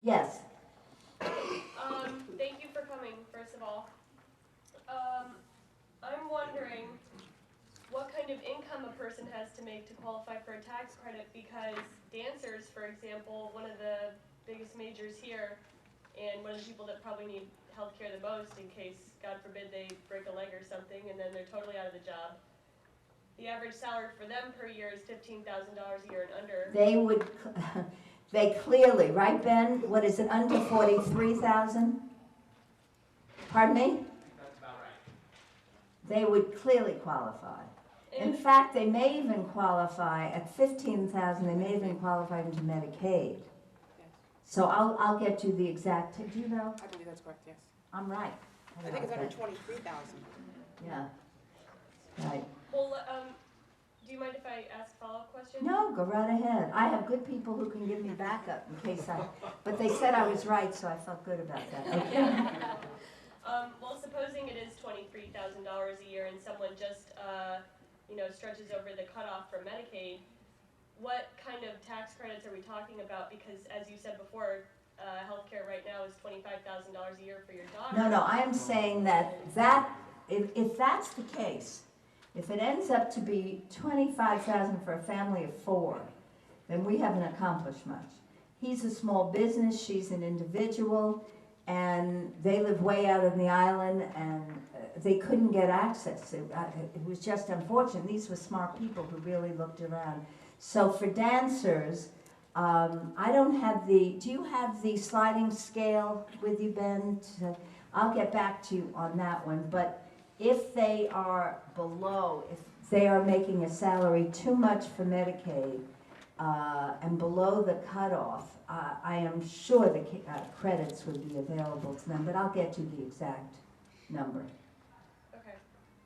Yes. Thank you for coming, first of all. I'm wondering what kind of income a person has to make to qualify for a tax credit, because dancers, for example, one of the biggest majors here, and one of the people that probably need health care the most in case, God forbid, they break a leg or something and then they're totally out of the job. The average salary for them per year is $15,000 a year and under. They would, they clearly, right, Ben? What is it, under 43,000? Pardon me? That's about right. They would clearly qualify. In And fact, they may even qualify at 15,000. They may even qualify into Medicaid. Yes. So I'll get you the exact. Do you know? I believe that's correct, yes. I'm right. I think it's under that. 23,000. Yeah. Right. well, do you mind if I ask a follow-up question? No, go right ahead. I have good people who can give me backup in case but they said I was right, so I felt good about that. Okay. Well, supposing it is $23,000 a year and someone just, stretches over the cutoff for Medicaid, what kind of tax credits are we talking about? Because as you said before, healthcare right now is $25,000 a year for your daughter. No, I am saying that if that's the case, if it ends up to be $25,000 for a family of 4, then we haven't accomplished much. He's a small business, she's an individual, and they live way out on the island, and they couldn't get access. It was just unfortunate. These were smart people who really looked around. So for dancers, I don't have do you have the sliding scale with you, Ben? I'll get back to you on that one, but if they are below, if they are making a salary too much for Medicaid, and below the cutoff, I am sure the credits would be available to them, but I'll get you the exact number. Okay.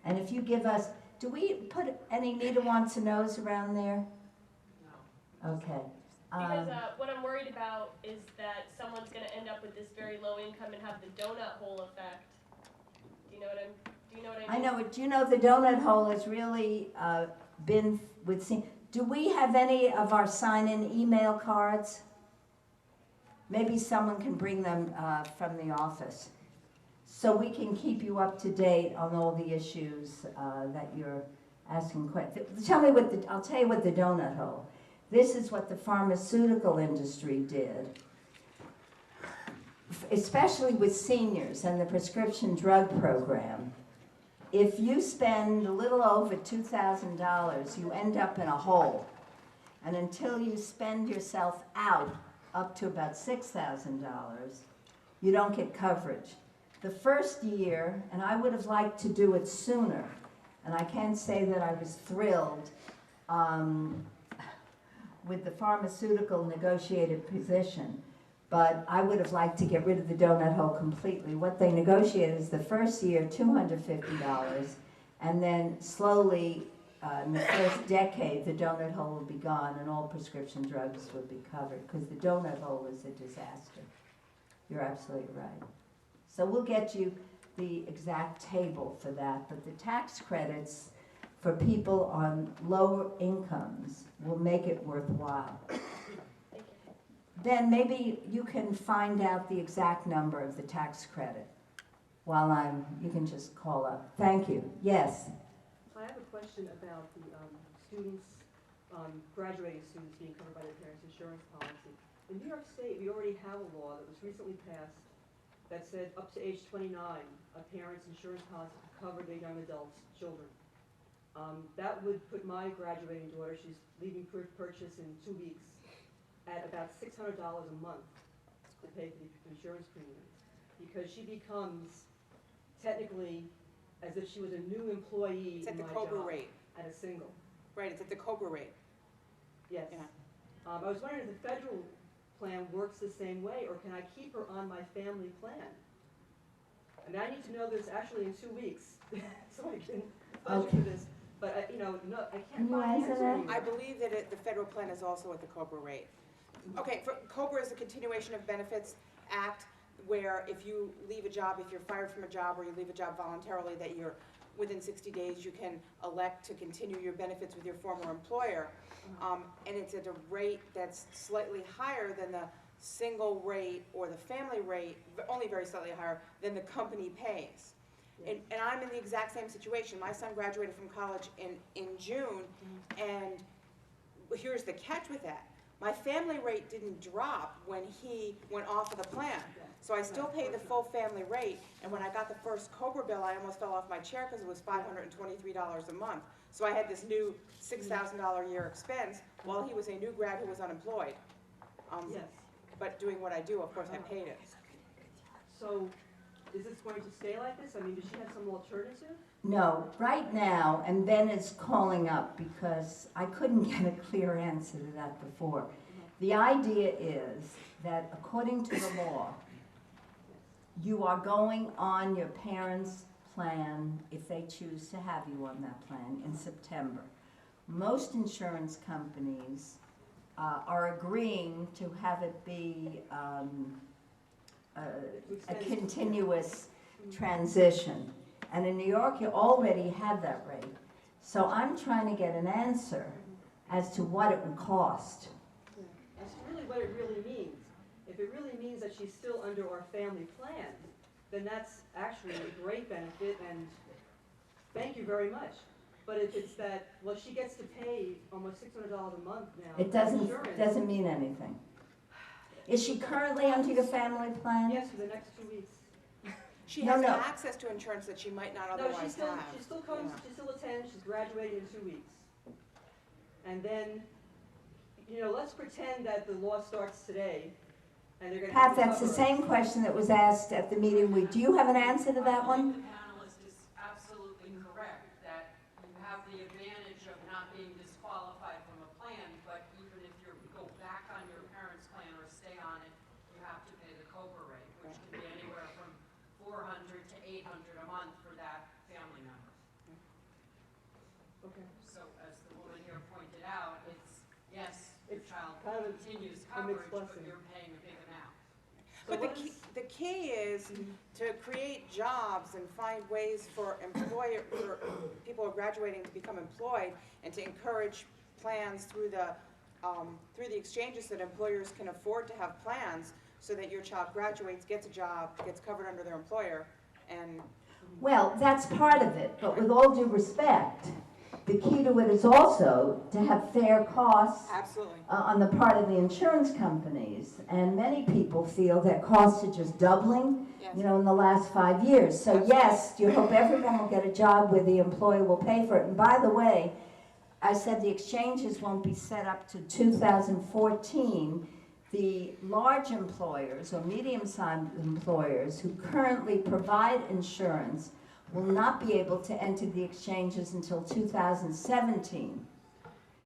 And if you give us, do we put any Nita wants to knows around there? No. Okay. Because what I'm worried about is that someone's going to end up with this very low income and have the donut hole effect. Do you know what I mean? I know it. Do you know the donut hole has really been with? Do we have any of our sign-in email cards? Maybe someone can bring them from the office, so we can keep you up to date on all the issues that you're asking questions. Tell me I'll tell you what the donut hole. This is what the pharmaceutical industry did, especially with seniors and the prescription drug program. If you spend a little over $2,000, you end up in a hole. And until you spend yourself out up to about $6,000, you don't get coverage. The first year, and I would have liked to do it sooner, and I can't say that I was thrilled with the pharmaceutical negotiated position, but I would have liked to get rid of the donut hole completely. What they negotiated is the first year, $250, and then slowly, in the first decade, the donut hole will be gone and all prescription drugs will be covered, because the donut hole is a disaster. You're absolutely right. So we'll get you the exact table for that, but the tax credits for people on lower incomes will make it worthwhile. Then maybe you can find out the exact number of the tax credit while you can just call up. Thank you. Yes? I have a question about the students, graduating students being covered by their parents' insurance policy. In New York State, we already have a law that was recently passed that said up to age 29, a parent's insurance policy could cover their young adults' children. That would put my graduating daughter, she's leaving purchase in 2 weeks, at about $600 a month to pay for the insurance premiums, because she becomes technically as if she was a new employee It's at in the my COBRA job rate. at a single. Right, it's at the COBRA rate. Yes. Yeah. I was wondering if the federal plan works the same way, or can I keep her on my family plan? And I need to know this actually in 2 weeks, so I can budget for this. But I can't Can you find the answer answer that? anywhere. I believe that the federal plan is also at the COBRA rate. Okay, COBRA is a Continuation of Benefits Act, where if you leave a job, if you're fired from a job or you leave a job voluntarily, that you're within 60 days you can elect to continue your benefits with your former employer. And it's at a rate that's slightly higher than the single rate or the family rate, only very slightly higher, than the company pays. And I'm in the exact same situation. My son graduated from college in June, and here's the catch with that. My family rate didn't drop when he went off of the plan. So I still pay the full family rate, and when I got the first COBRA bill, I almost fell off my chair because it was $523 a month. So I had this new $6,000 a year expense while he was a new grad who was unemployed. Yes. But doing what I do, of course, I paid it. So, is this going to stay like this? I mean, does she have some alternative? No, right now, and Ben is calling up because I couldn't get a clear answer to that before. The idea is that according to the law, you are going on your parents' plan if they choose to have you on that plan in September. Most insurance companies are agreeing to have it be a continuous transition. And in New York, you already have that rate. So I'm trying to get an answer as to what it would cost. That's really what it really means. If it really means that she's still under our family plan, then that's actually a great benefit, and thank you very much. But if it's that, well, she gets to pay almost $600 a month now. It doesn't mean anything. Is she currently under your family plan? Yes, for the next 2 weeks. She No, has no. access to insurance that she might not No, otherwise she still have. comes, Yeah. she still attends, she's graduating in 2 weeks. And then, you know, let's pretend that the law starts today, and they're gonna have Pat, to that's the cover same question that was asked at the meeting. Do you have an answer to that I one? think the panelist is absolutely correct, that you have the advantage of not being disqualified from a plan, but even if you go back on your parents' plan or stay on it, you have to pay the COBRA rate, which can be anywhere from $400 to $800 a month for that family member. Okay. So as the woman here pointed out, it's, yes, your It's child kind of continues a mixed coverage, but blessing. you're paying a big amount. So But what the is- key is to create jobs and find ways for people who are graduating to become employed, and to encourage plans through the exchanges that employers can afford to have plans, so that your child graduates, gets a job, gets covered under their employer, and Well, that's part of it, but with all due respect, the key to it is also to have fair costs absolutely. on the part of the insurance companies. And many people feel that costs are just doubling, you know, in the last 5 years. So yes, you hope everyone will get a job where the employer will pay for it. And by the way, I said the exchanges won't be set up to 2014. The large employers or medium-sized employers who currently provide insurance will not be able to enter the exchanges until 2017.